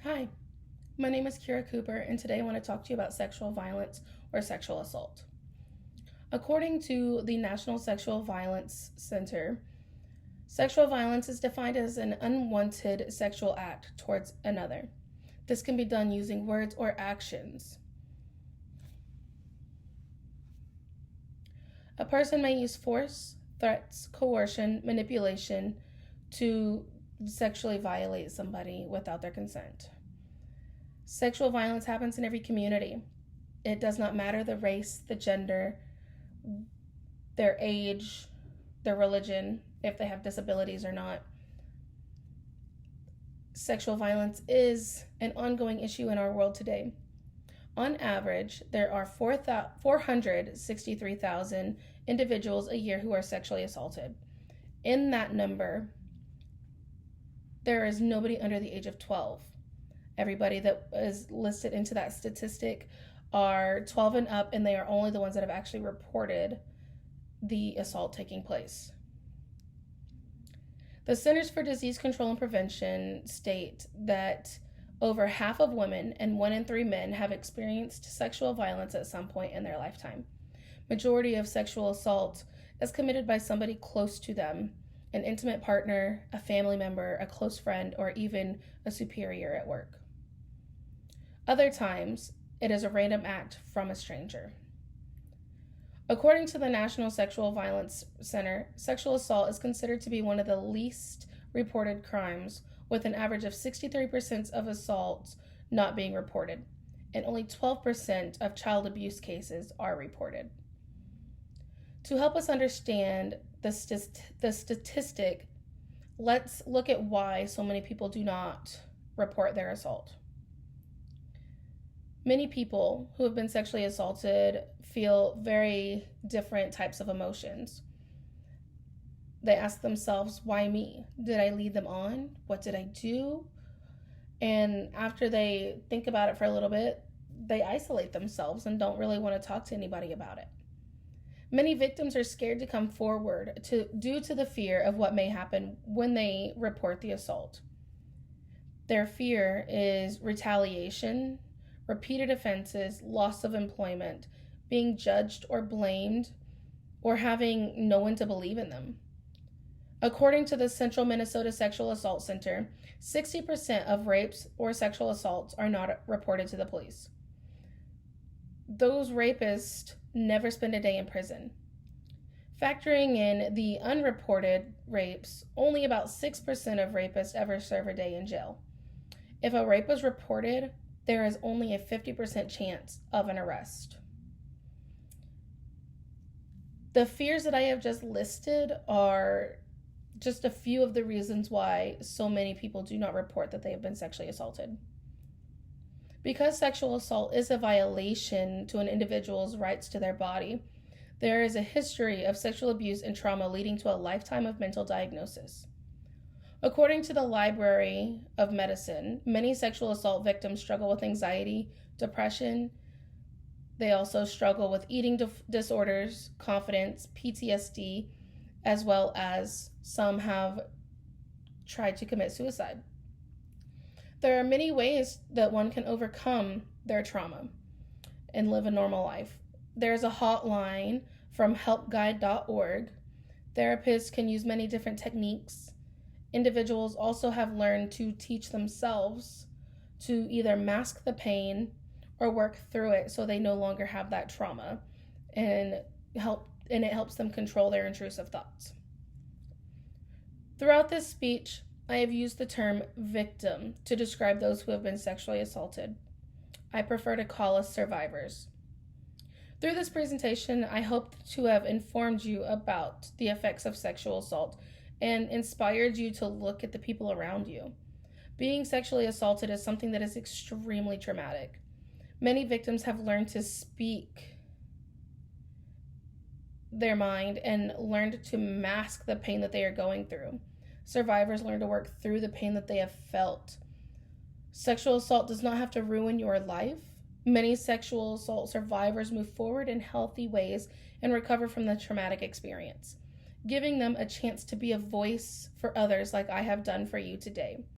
Hi, my name is Kira Cooper, and today I want to talk to you about sexual violence or sexual assault. According to the National Sexual Violence Center, sexual violence is defined as an unwanted sexual act towards another. This can be done using words or actions. A person may use force, threats, coercion, manipulation to sexually violate somebody without their consent. Sexual violence happens in every community. It does not matter the race, the gender, their age, their religion, if they have disabilities or not. Sexual violence is an ongoing issue in our world today. On average, there are 463,000 individuals a year who are sexually assaulted. In that number, there is nobody under the age of 12. Everybody that is listed into that statistic are 12 and up, and they are only the ones that have actually reported the assault taking place. The Centers for Disease Control and Prevention state that over half of women and 1 in 3 men have experienced sexual violence at some point in their lifetime. Majority of sexual assault is committed by somebody close to them, an intimate partner, a family member, a close friend, or even a superior at work. Other times, it is a random act from a stranger. According to the National Sexual Violence Center, sexual assault is considered to be one of the least reported crimes, with an average of 63% of assaults not being reported, and only 12% of child abuse cases are reported. To help us understand the statistic, let's look at why so many people do not report their assault. Many people who have been sexually assaulted feel very different types of emotions. They ask themselves, why me? Did I lead them on? What did I do? And after they think about it for a little bit, they isolate themselves and don't really want to talk to anybody about it. Many victims are scared to come forward due to the fear of what may happen when they report the assault. Their fear is retaliation, repeated offenses, loss of employment, being judged or blamed, or having no one to believe in them. According to the Central Minnesota Sexual Assault Center, 60% of rapes or sexual assaults are not reported to the police. Those rapists never spend a day in prison. Factoring in the unreported rapes, only about 6% of rapists ever serve a day in jail. If a rape was reported, there is only a 50% chance of an arrest. The fears that I have just listed are just a few of the reasons why so many people do not report that they have been sexually assaulted. Because sexual assault is a violation to an individual's rights to their body, there is a history of sexual abuse and trauma leading to a lifetime of mental diagnosis. According to the Library of Medicine, many sexual assault victims struggle with anxiety, depression. They also struggle with eating disorders, confidence, PTSD, as well as some have tried to commit suicide. There are many ways that one can overcome their trauma and live a normal life. There's a hotline from helpguide.org. Therapists can use many different techniques. Individuals also have learned to teach themselves to either mask the pain or work through it so they no longer have that trauma, and it helps them control their intrusive thoughts. Throughout this speech, I have used the term victim to describe those who have been sexually assaulted. I prefer to call us survivors. Through this presentation, I hope to have informed you about the effects of sexual assault and inspired you to look at the people around you. Being sexually assaulted is something that is extremely traumatic. Many victims have learned to speak their mind and learned to mask the pain that they are going through. Survivors learn to work through the pain that they have felt. Sexual assault does not have to ruin your life. Many sexual assault survivors move forward in healthy ways and recover from the traumatic experience, giving them a chance to be a voice for others like I have done for you today.